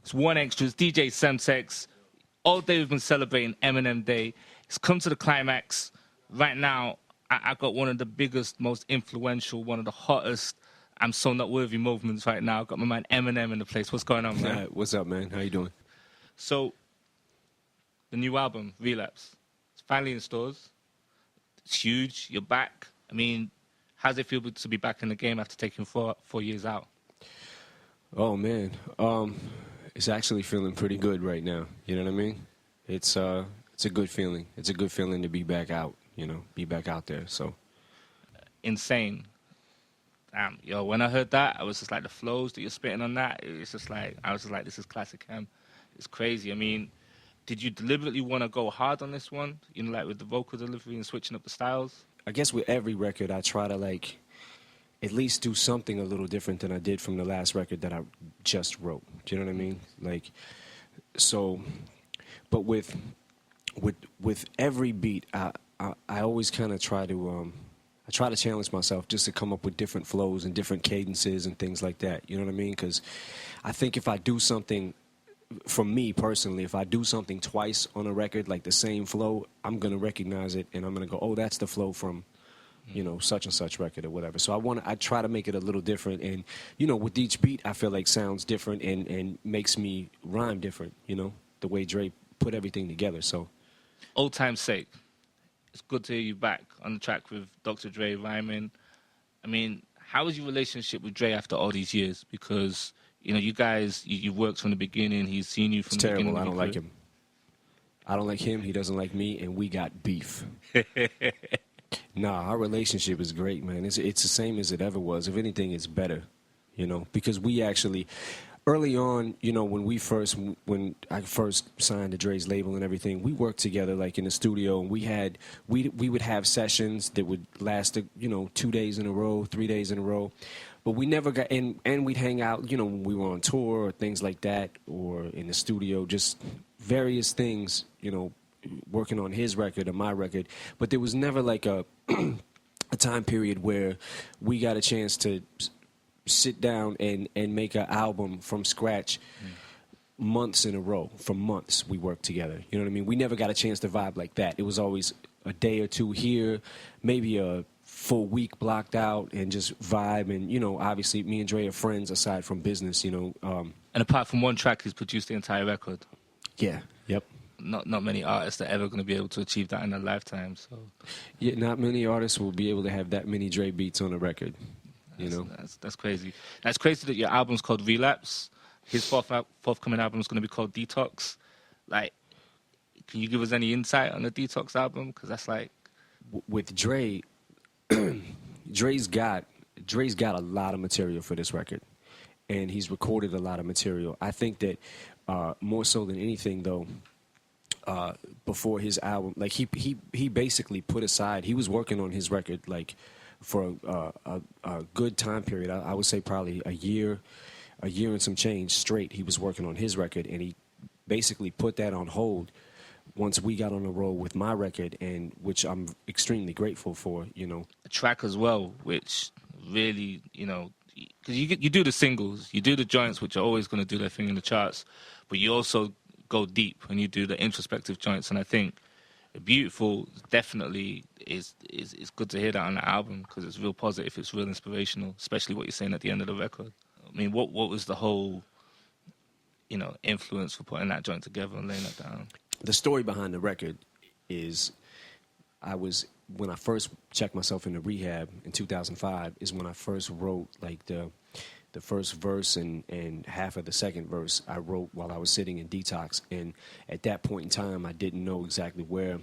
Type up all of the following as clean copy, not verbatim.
It's One Extras, DJ Semtex. All day we've been celebrating Eminem Day. It's come to the climax. Right now, I got one of the biggest, most influential, one of the hottest I'm so not worthy movements right now. I've got my man Eminem in the place. What's going on, man? What's up, man? How you doing? So, the new album, Relapse, it's finally in stores. It's huge. You're back. I mean, how's it feel to be back in the game after taking four years out? Oh, man. It's actually feeling pretty good right now. You know what I mean? It's a good feeling. It's a good feeling to be back out, be back out there. So insane. Damn, yo, when I heard that, I was just like, the flows that you're spitting on that, it's just like, I was just like, this is classic Em. It's crazy. I mean, did you deliberately want to go hard on this one? Like with the vocal delivery and switching up the styles? I guess with every record, I try to at least do something a little different than I did from the last record that I just wrote. Do you know what I mean? But with every beat, I always kind of try to challenge myself just to come up with different flows and different cadences and things like that. You know what I mean? Because I think if I do something, for me personally, if I do something twice on a record, like the same flow, I'm going to recognize it and I'm going to go, oh, that's the flow from, such and such record or whatever. So I try to make it a little different. And, with each beat, I feel like sounds different and makes me rhyme different, the way Dre put everything together. So, old time's sake, it's good to hear you back on the track with Dr. Dre rhyming. I mean, how is your relationship with Dre after all these years? Because, you guys, you've worked from the beginning. He's seen you from the beginning. It's terrible. I don't like him. I don't like him. He doesn't like me, and we got beef. Nah, our relationship is great, man. It's the same as it ever was. If anything, it's better, because we actually, early on, when I first signed to Dre's label and everything, we worked together like in the studio, and we would have sessions that would last 2 days in a row, 3 days in a row. But we never got and we'd hang out, when we were on tour or things like that, or in the studio, just various things, working on his record or my record. But there was never like a time period where we got a chance to sit down and make an album from scratch months in a row. For months we worked together. You know what I mean? We never got a chance to vibe like that. It was always a day or two here, maybe a full week blocked out and just vibe. And, obviously me and Dre are friends aside from business, And apart from one track, he's produced the entire record. Yeah, yep. Not many artists are ever going to be able to achieve that in their lifetime. So, yeah, not many artists will be able to have that many Dre beats on a record. That's crazy. That's crazy that your album's called Relapse. His forthcoming album is going to be called Detox. Like, can you give us any insight on the Detox album? Because that's like, with Dre, Dre's got a lot of material for this record, and he's recorded a lot of material. I think that more so than anything, though, before his album, like he basically put aside. He was working on his record like for a good time period. I would say probably a year and some change straight. He was working on his record, and he basically put that on hold once we got on the road with my record, and which I'm extremely grateful for. A track as well, which really, because you do the singles, you do the joints, which are always going to do their thing in the charts, but you also go deep when you do the introspective joints. And I think Beautiful definitely is good to hear that on the album, because it's real positive, it's real inspirational, especially what you're saying at the end of the record. I mean, what was the whole, influence for putting that joint together and laying that down? The story behind the record is when I first checked myself into rehab in 2005 is when I first wrote like the first verse and half of the second verse I wrote while I was sitting in detox. And at that point in time, I didn't know exactly where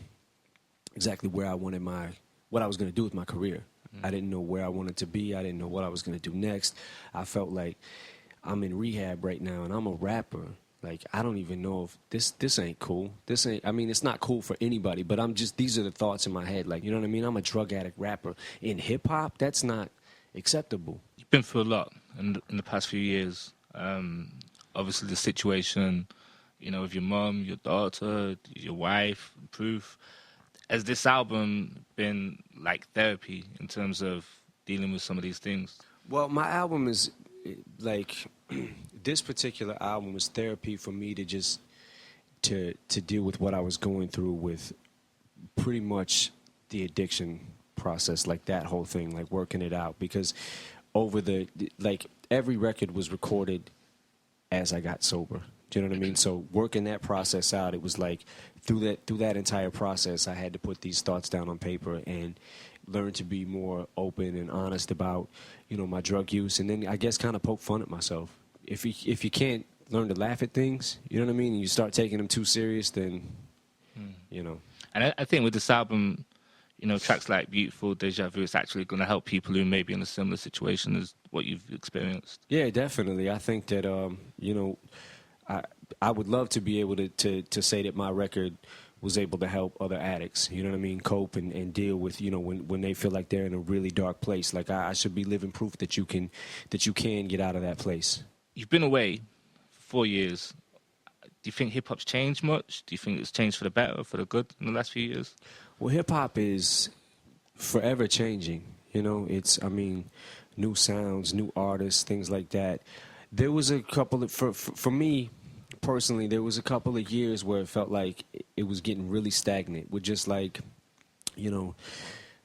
I wanted what I was going to do with my career. Mm-hmm. I didn't know where I wanted to be. I didn't know what I was going to do next. I felt like I'm in rehab right now and I'm a rapper. Like, I don't even know if this ain't cool. It's not cool for anybody, but these are the thoughts in my head. Like, you know what I mean? I'm a drug addict rapper. In hip hop, that's not acceptable. You've been through a lot in the past few years. Obviously the situation, with your mom, your daughter, your wife, Proof. Has this album been like therapy in terms of dealing with some of these things? Well, my album is like, this particular album was therapy for me to just to deal with what I was going through with pretty much the addiction process, like that whole thing, like working it out. Because over the like every record was recorded as I got sober. Do you know what I mean? So working that process out, it was like through that entire process, I had to put these thoughts down on paper and learn to be more open and honest about, you know, my drug use, and then I guess kind of poke fun at myself. If you can't learn to laugh at things, you know what I mean, and you start taking them too serious, then you know. And I think with this album, you know, tracks like Beautiful, Deja Vu, it's actually going to help people who may be in a similar situation as what you've experienced. Yeah, definitely. I think that, you know, I would love to be able to say that my record was able to help other addicts, you know what I mean, cope and deal with, you know, when they feel like they're in a really dark place. Like I should be living proof that you can get out of that place. You've been away for 4 years. Do you think hip-hop's changed much? Do you think it's changed for the better or for the good in the last few years? Well, hip-hop is forever changing. You know, I mean, new sounds, new artists, things like that. There was a couple of, for me personally, there was a couple of years where it felt like it was getting really stagnant with just like, you know,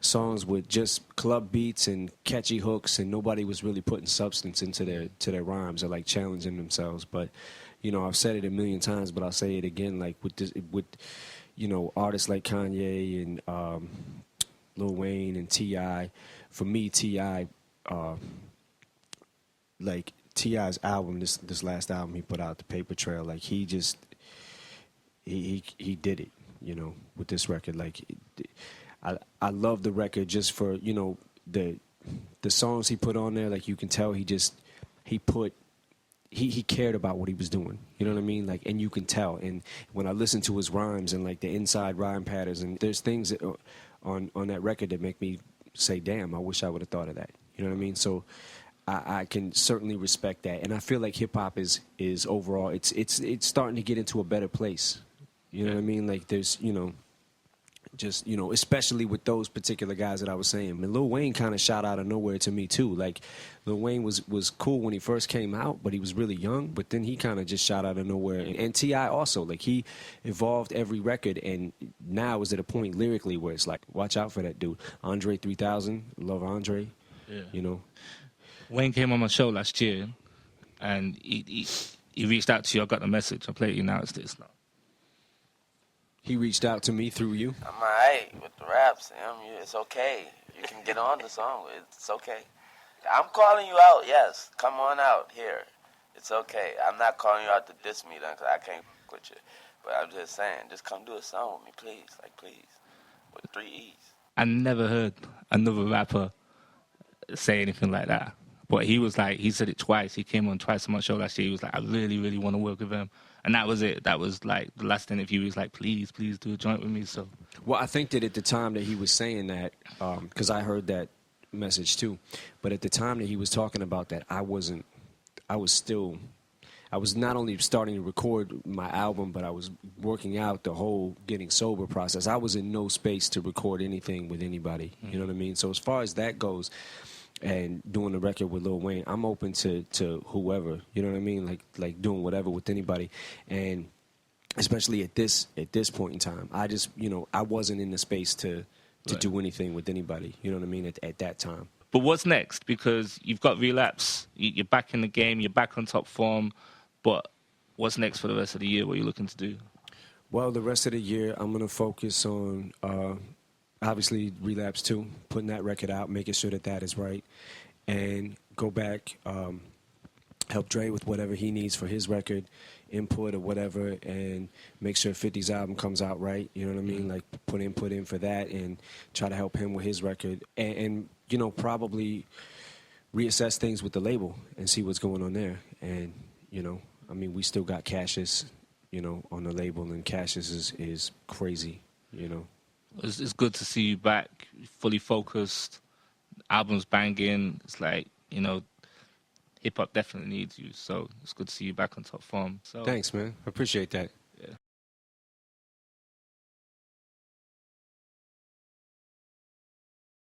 songs with just club beats and catchy hooks, and nobody was really putting substance into their rhymes or like challenging themselves. But, you know, I've said it a million times, but I'll say it again, like with you know, artists like Kanye and Lil Wayne and T.I. For me, T.I., like T.I.'s album, this last album he put out, The Paper Trail, like he just he did it, you know, with this record. Like I love the record just for, you know, the songs he put on there. Like you can tell he cared about what he was doing. You know what I mean? Like, and you can tell. And when I listen to his rhymes and like the inside rhyme patterns, and there's things that, on that record that make me say, damn, I wish I would have thought of that. You know what I mean? So I can certainly respect that. And I feel like hip hop is overall, it's starting to get into a better place. You know what I mean? Like there's, you know, just, you know, especially with those particular guys that I was saying. And Lil Wayne kind of shot out of nowhere to me too. Like Lil Wayne was cool when he first came out, but he was really young. But then he kind of just shot out of nowhere. And T.I. also, like he evolved every record, and now is at a point lyrically where it's like, watch out for that dude. Andre 3000, love Andre. Yeah. You know, Wayne came on my show last year, and he reached out to you. I got the message. I'll play it you now. It's this now. He reached out to me through you? I'm all right with the raps. It's okay. You can get on the song. It's okay. I'm calling you out, yes. Come on out here. It's okay. I'm not calling you out to diss me, then, because I can't with you. But I'm just saying, just come do a song with me, please. Like, please. With 3 E's. I never heard another rapper say anything like that. But he was like, he said it twice. He came on twice on my show last year. He was like, I really, really want to work with him. And that was it. That was like the last interview. He was like, please do a joint with me. So, well, I think that at the time that he was saying that, because I heard that message too, but at the time that he was talking about that, I was not only starting to record my album, but I was working out the whole getting sober process. I was in no space to record anything with anybody. You know what I mean? So as far as that goes, and doing the record with Lil Wayne, I'm open to whoever, you know what I mean? Like doing whatever with anybody. And especially at this point in time, I just, you know, I wasn't in the space to do anything with anybody, you know what I mean, at that time. But what's next? Because you've got Relapse, you're back in the game, you're back on top form, but what's next for the rest of the year? What are you looking to do? Well, the rest of the year, I'm going to focus on obviously Relapse 2, putting that record out, making sure that is right, and go back, help Dre with whatever he needs for his record, input or whatever, and make sure 50's album comes out right, you know what I mean? Like put in for that and try to help him with his record, and you know, probably reassess things with the label and see what's going on there. And, you know, I mean, we still got Cassius, you know, on the label, and Cassius is crazy, you know. It's good to see you back, fully focused, albums banging. It's like, you know, hip-hop definitely needs you. So it's good to see you back on top form. So thanks, man. I appreciate that.